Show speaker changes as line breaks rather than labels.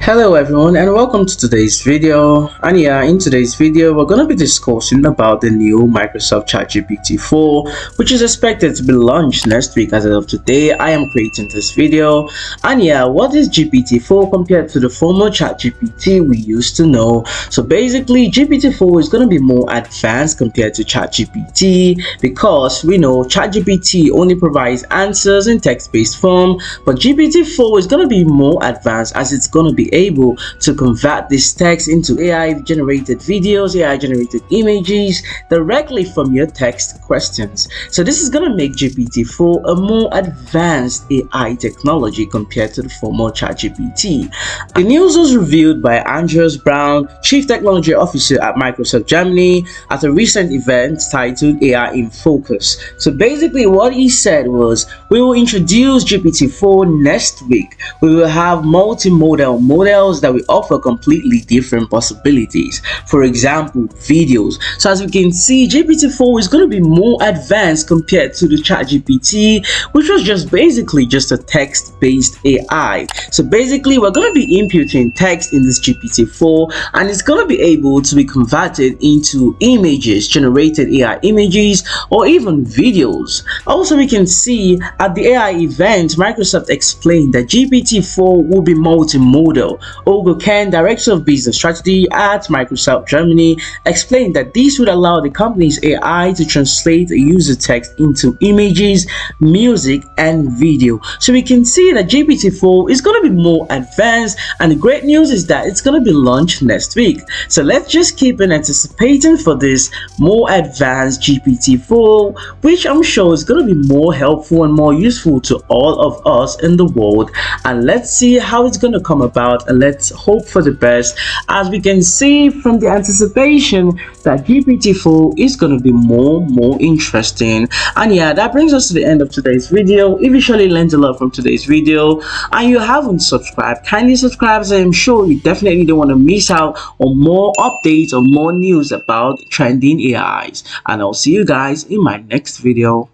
Hello everyone and welcome to today's video. And yeah, in today's video we're going to be discussing about the new Microsoft Gpt-4, which is expected to be launched next week. As of today I am creating this video. And yeah, what is GPT-4 compared to the former ChatGPT we used to know? So basically GPT-4 is going to be more advanced compared to ChatGPT, because we know ChatGPT only provides answers in text-based form, but GPT-4 is going to be more advanced, as it's going to be able to convert this text into AI generated videos, AI generated images directly from your text questions. So this is going to make GPT-4 a more advanced AI technology compared to the former ChatGPT. The news was revealed by Andreas Brown, Chief Technology Officer at Microsoft Germany, at a recent event titled AI in Focus. So basically what he said was, we will introduce GPT-4 next week. We will have multimodal models that will offer completely different possibilities. For example, videos. So as we can see, GPT-4 is going to be more advanced compared to the ChatGPT, which was just basically just a text-based AI. So basically we're going to be inputting text in this GPT-4, and it's going to be able to be converted into images, generated AI images, or even videos. Also, we can see at the AI event, Microsoft explained that GPT-4 will be multimodal. Olga Ken, Director of Business Strategy at Microsoft Germany, explained that this would allow the company's AI to translate a user text into images, music, and video. So we can see that GPT-4 is going to be more advanced, and the great news is that it's going to be launched next week. So let's just keep on anticipating for this more advanced GPT-4, which I'm sure is going to be more helpful and more useful to all of us in the world. And let's see how it's going to come about, and let's hope for the best, as we can see from the anticipation that GPT-4 is going to be more interesting. And yeah, that brings us to the end of today's video. If you surely learned a lot from today's video and you haven't subscribed, kindly subscribe, as I'm sure you definitely don't want to miss out on more updates or more news about trending AIs. And I'll see you guys in my next video.